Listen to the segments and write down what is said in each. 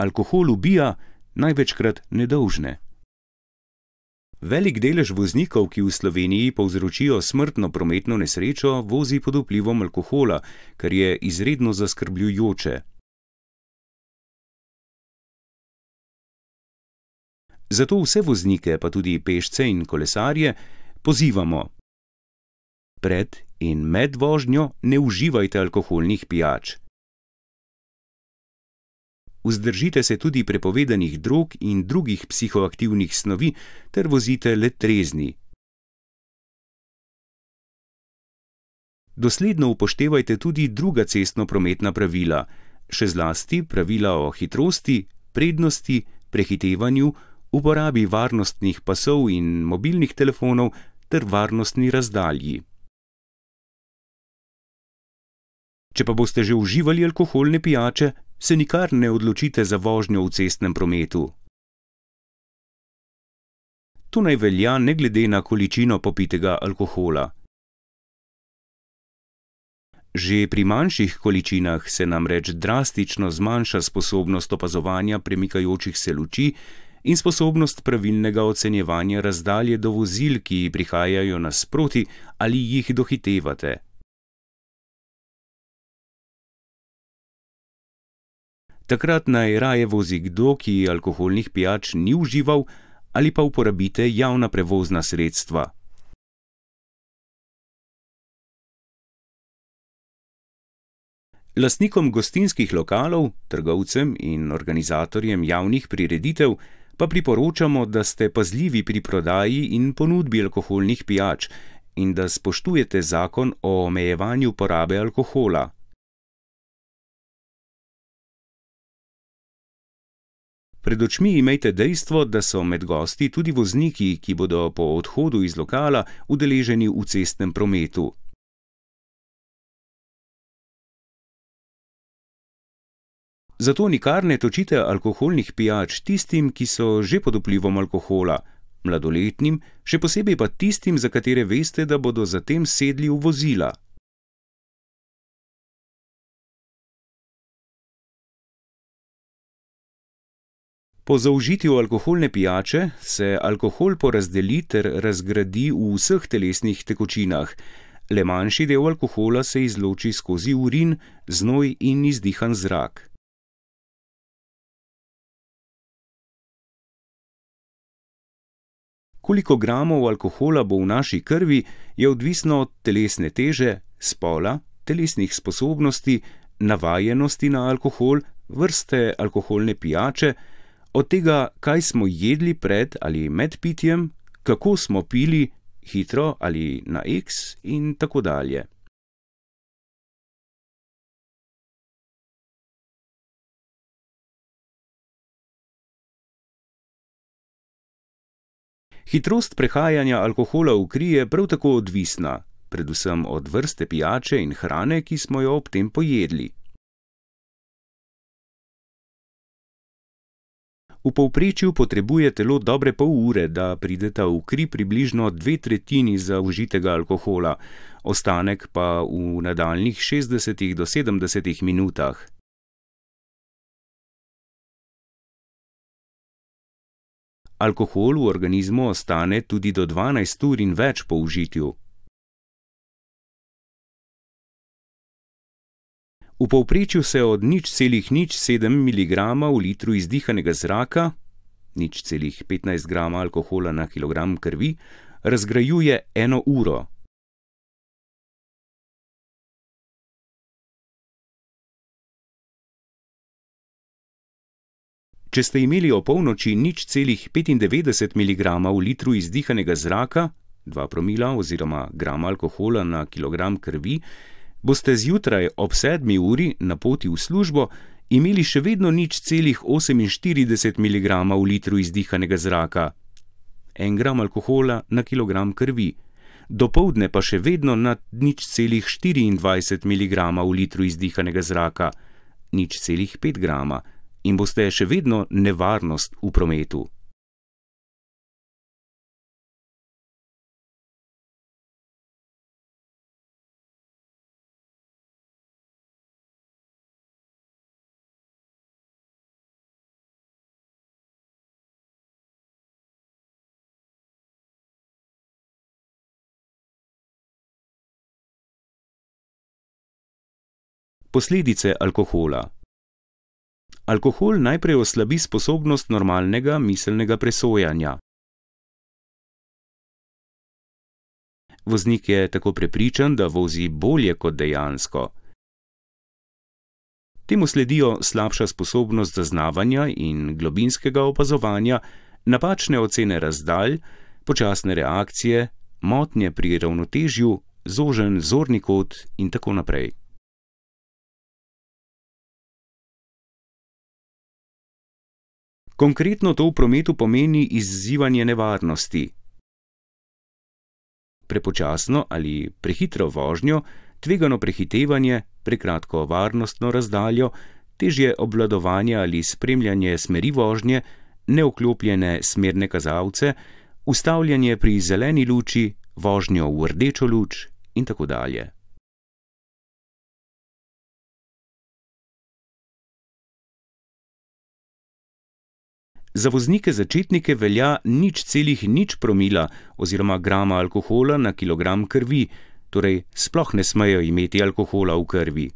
Alkohol ubija, največkrat nedolžne. Velik delež voznikov, ki v Sloveniji povzročijo smrtno prometno nesrečo, vozi pod vplivom alkohola, kar je izredno zaskrbljujoče. Zato vse voznike, pa tudi pešce in kolesarje, pozivamo: pred in med vožnjo ne uživajte alkoholnih pijač. Vzdržite se tudi prepovedanih drog in drugih psihoaktivnih snovi ter vozite le trezni. Dosledno upoštevajte tudi druga cestno-prometna pravila, še zlasti pravila o hitrosti, prednosti, prehitevanju, uporabi varnostnih pasov in mobilnih telefonov ter varnostni razdalji. Če pa boste že uživali alkoholne pijače, se nikar ne odločite za vožnjo v cestnem prometu. To naj velja ne glede na količino popitega alkohola. Že pri manjših količinah se namreč drastično zmanjša sposobnost opazovanja premikajočih se luči in sposobnost pravilnega ocenjevanja razdalje do vozil, ki prihajajo nasproti ali jih dohitevate. Takrat naj raje vozi kdo, ki alkoholnih pijač ni užival, ali pa uporabite javna prevozna sredstva. Lastnikom gostinskih lokalov, trgovcem in organizatorjem javnih prireditev pa priporočamo, da ste pazljivi pri prodaji in ponudbi alkoholnih pijač in da spoštujete zakon o omejevanju porabe alkohola. Pred očmi imejte dejstvo, da so med gosti tudi vozniki, ki bodo po odhodu iz lokala udeleženi v cestnem prometu. Zato nikar ne točite alkoholnih pijač tistim, ki so že pod vplivom alkohola, mladoletnim, še posebej pa tistim, za katere veste, da bodo zatem sedli v vozila. Po zaužitju alkoholne pijače se alkohol porazdeli ter razgradi v vseh telesnih tekočinah. Le manjši del alkohola se izloči skozi urin, znoj in izdihan zrak. Koliko gramov alkohola bo v naši krvi, je odvisno od telesne teže, spola, telesnih sposobnosti, navajenosti na alkohol, vrste alkoholne pijače, od tega, kaj smo jedli pred ali med pitjem, kako smo pili, hitro ali na X in tako dalje. Hitrost prehajanja alkohola v kri je prav tako odvisna, predvsem od vrste pijače in hrane, ki smo jo ob tem pojedli. V povprečju potrebuje telo dobre pol ure, da prideta v kri približno 2/3 zaužitega alkohola, ostanek pa v nadaljnjih 60 do 70 minutah. Alkohol v organizmu ostane tudi do 12 ur in več po užitju. V povprečju se od 0,07 mg v litru izdihanega zraka, 0,15 g alkohola na kilogram krvi, razgrajuje 1 uro. Če ste imeli opolnoči 0,95 mg v litru izdihanega zraka, 2 promila oziroma gram alkohola na kilogram krvi, boste zjutraj ob 7 uri na poti v službo imeli še vedno 0,48 mg v litru izdihanega zraka, 1 gram alkohola na kilogram krvi, dopoldne pa še vedno nad 0,24 mg v litru izdihanega zraka, 0,5 grama, in boste še vedno nevarnost v prometu. Posledice alkohola. Alkohol najprej oslabi sposobnost normalnega miselnega presojanja. Voznik je tako prepričan, da vozi bolje kot dejansko. Temu sledijo slabša sposobnost zaznavanja in globinskega opazovanja, napačne ocene razdalj, počasne reakcije, motnje pri ravnotežju, zožen zorni kot in tako naprej. Konkretno to v prometu pomeni izzivanje nevarnosti. Prepočasno ali prehitro vožnjo, tvegano prehitevanje, prekratko varnostno razdaljo, težje obvladovanje ali spremljanje smeri vožnje, neoklopljene smerne kazalce, ustavljanje pri zeleni luči, vožnjo v rdečo luč in tako dalje. Za voznike začetnike velja 0,0 promila oziroma grama alkohola na kilogram krvi, torej sploh ne smejo imeti alkohola v krvi.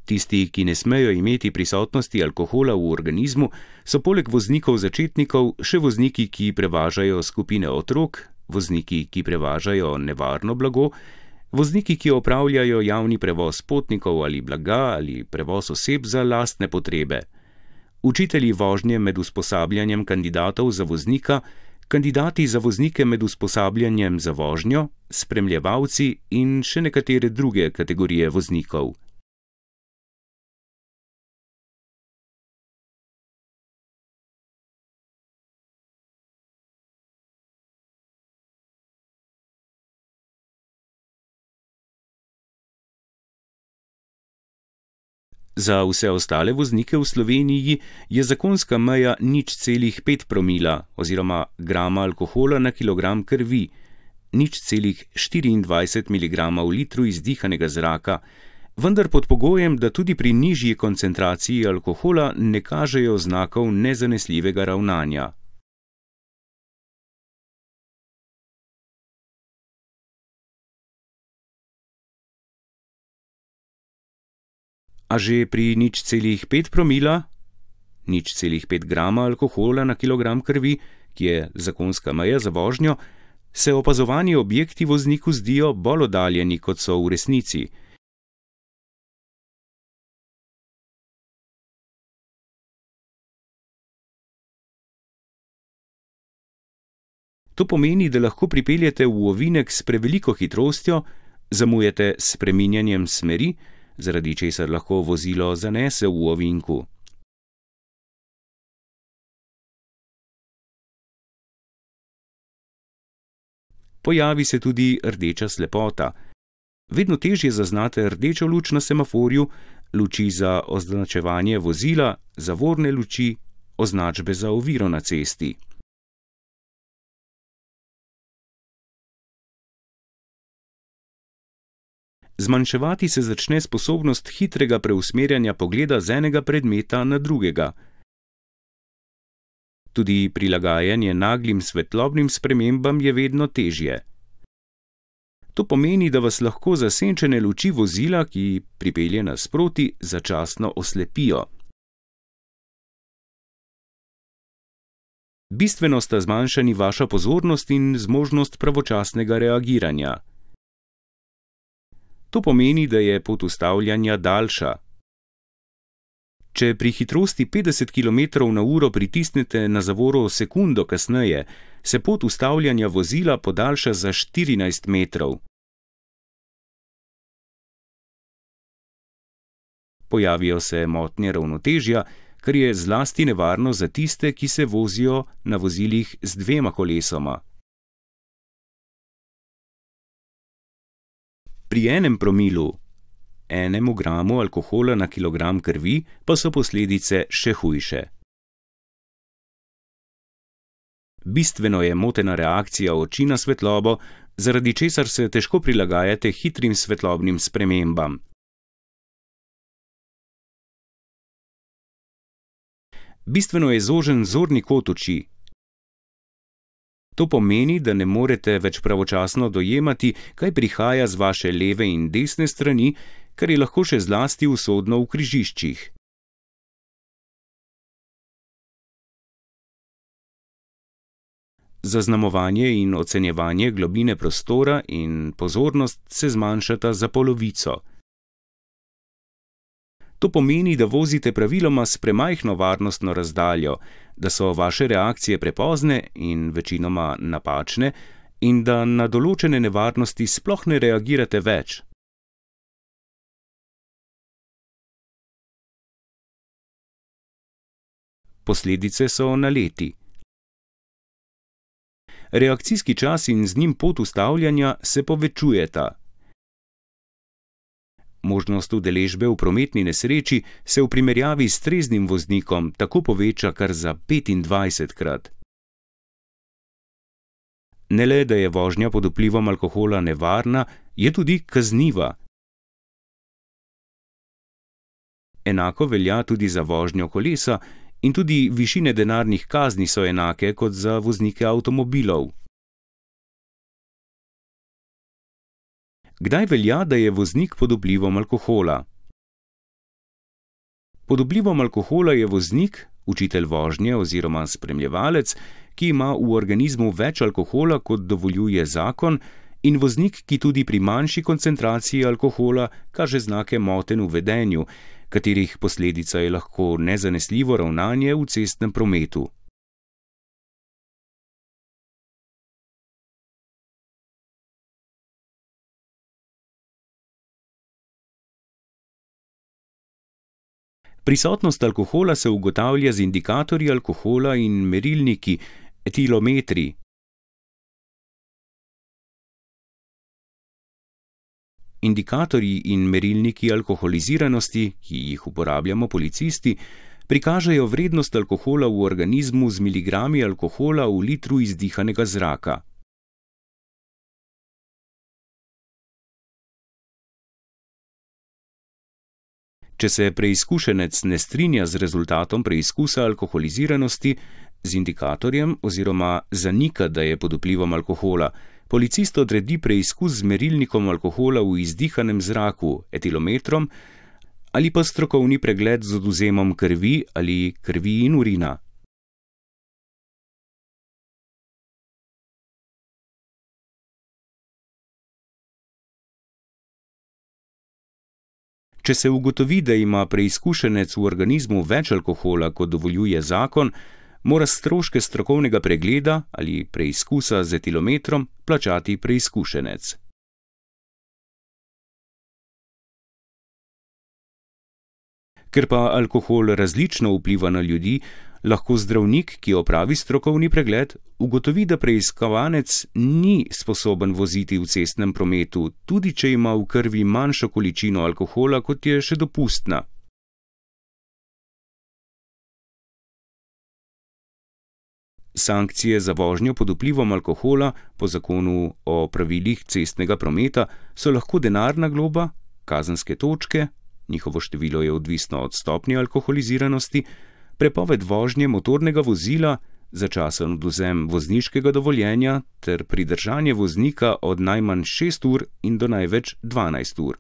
Tisti, ki ne smejo imeti prisotnosti alkohola v organizmu, so poleg voznikov začetnikov še vozniki, ki prevažajo skupine otrok, vozniki, ki prevažajo nevarno blago, vozniki, ki opravljajo javni prevoz potnikov ali blaga ali prevoz oseb za lastne potrebe, učitelji vožnje med usposabljanjem kandidatov za voznika, kandidati za voznike med usposabljanjem za vožnjo, spremljevalci in še nekatere druge kategorije voznikov. Za vse ostale voznike v Sloveniji je zakonska meja 0,5 promila oziroma grama alkohola na kilogram krvi, 0,24 mg v litru izdihanega zraka, vendar pod pogojem, da tudi pri nižji koncentraciji alkohola ne kažejo znakov nezanesljivega ravnanja. A že pri 0,5 promila, 0,5 grama alkohola na kilogram krvi, ki je zakonska meja za vožnjo, se opazovani objekti vozniku zdijo bolj oddaljeni, kot so v resnici. To pomeni, da lahko pripeljete v ovinek s preveliko hitrostjo, zamujate s spreminjanjem smeri, zaradi česar lahko vozilo zanese v ovinku. Pojavi se tudi rdeča slepota. Vedno težje zaznate rdečo luč na semaforju, luči za označevanje vozila, zavorne luči, označbe za oviro na cesti. Zmanjševati se začne sposobnost hitrega preusmerjanja pogleda z enega predmeta na drugega. Tudi prilagajanje naglim svetlobnim spremembam je vedno težje. To pomeni, da vas lahko zasenčene luči vozila, ki pripelje nasproti, začasno oslepijo. Bistveno sta zmanjšani vaša pozornost in zmožnost pravočasnega reagiranja. To pomeni, da je pot ustavljanja daljša. Če pri hitrosti 50 km/h pritisnete na zavoro sekundo kasneje, se pot ustavljanja vozila podaljša za 14 metrov. Pojavijo se motnje ravnotežja, kar je zlasti nevarno za tiste, ki se vozijo na vozilih z dvema kolesoma. Pri 1 promilu, 1 gramu alkohola na kilogram krvi, pa so posledice še hujše. Bistveno je motena reakcija oči na svetlobo, zaradi česar se težko prilagajate hitrim svetlobnim spremembam. Bistveno je zožen zorni kot oči. To pomeni, da ne morete več pravočasno dojemati, kaj prihaja z vaše leve in desne strani, kar je lahko še zlasti usodno v križiščih. Zaznamovanje in ocenjevanje globine prostora in pozornost se zmanjšata za polovico. To pomeni, da vozite praviloma s premajhno varnostno razdaljo, da so vaše reakcije prepozne in večinoma napačne in da na določene nevarnosti sploh ne reagirate več. Posledice so naleti. Reakcijski čas in z njim pot ustavljanja se povečujeta. Možnost udeležbe v prometni nesreči se v primerjavi s treznim voznikom tako poveča kar za 25-krat. Ne le, da je vožnja pod vplivom alkohola nevarna, je tudi kazniva. Enako velja tudi za vožnjo kolesa in tudi višine denarnih kazni so enake kot za voznike avtomobilov. Kdaj velja, da je voznik pod vplivom alkohola? Pod vplivom alkohola je voznik, učitelj vožnje oziroma spremljevalec, ki ima v organizmu več alkohola, kot dovoljuje zakon, in voznik, ki tudi pri manjši koncentraciji alkohola kaže znake motenj v vedenju, katerih posledica je lahko nezanesljivo ravnanje v cestnem prometu. Prisotnost alkohola se ugotavlja z indikatorji alkohola in merilniki, etilometri. Indikatorji in merilniki alkoholiziranosti, ki jih uporabljamo policisti, prikažejo vrednost alkohola v organizmu z miligrami alkohola v litru izdihanega zraka. Če se preizkušenec ne strinja z rezultatom preizkusa alkoholiziranosti, z indikatorjem oziroma zanika, da je pod vplivom alkohola, policist odredi preizkus z merilnikom alkohola v izdihanem zraku, etilometrom, ali pa strokovni pregled z odvzemom krvi ali krvi in urina. Če se ugotovi, da ima preizkušenec v organizmu več alkohola, kot dovoljuje zakon, mora stroške strokovnega pregleda ali preizkusa z etilometrom plačati preizkušenec. Ker pa alkohol različno vpliva na ljudi, lahko zdravnik, ki opravi strokovni pregled, ugotovi, da preiskovanec ni sposoben voziti v cestnem prometu, tudi če ima v krvi manjšo količino alkohola, kot je še dopustna. Sankcije za vožnjo pod vplivom alkohola po zakonu o pravilih cestnega prometa so lahko denarna globa, kazenske točke, njihovo število je odvisno od stopnje alkoholiziranosti, prepoved vožnje motornega vozila, začasen odvzem vozniškega dovoljenja ter pridržanje voznika od najmanj 6 ur in do največ 12 ur.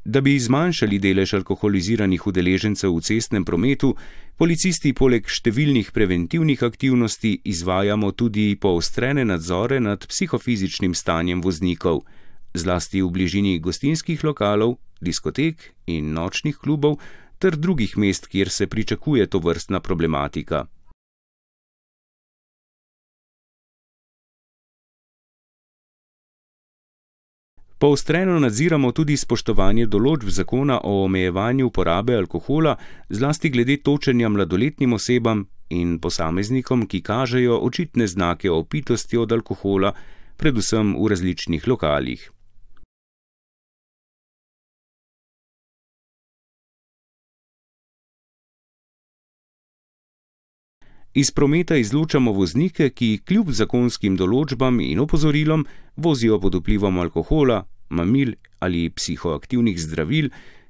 Da bi zmanjšali delež alkoholiziranih udeležencev v cestnem prometu, policisti poleg številnih preventivnih aktivnosti izvajamo tudi poostrene nadzore nad psihofizičnim stanjem voznikov, zlasti v bližini gostinskih lokalov, diskotek in nočnih klubov ter drugih mest, kjer se pričakuje tovrstna problematika. Poostreno nadziramo tudi spoštovanje določb zakona o omejevanju uporabe alkohola, zlasti glede točenja mladoletnim osebam in posameznikom, ki kažejo očitne znake opitosti od alkohola, predvsem v različnih lokalih. Iz prometa izločamo voznike, ki kljub zakonskim določbam in opozorilom vozijo pod vplivom alkohola, mamil ali psihoaktivnih zdravil,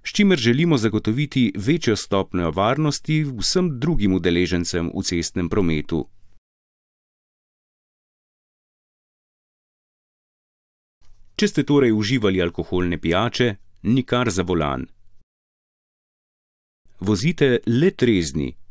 s čimer želimo zagotoviti večjo stopnjo varnosti vsem drugim udeležencem v cestnem prometu. Če ste torej uživali alkoholne pijače, nikar za volan. Vozite le trezni.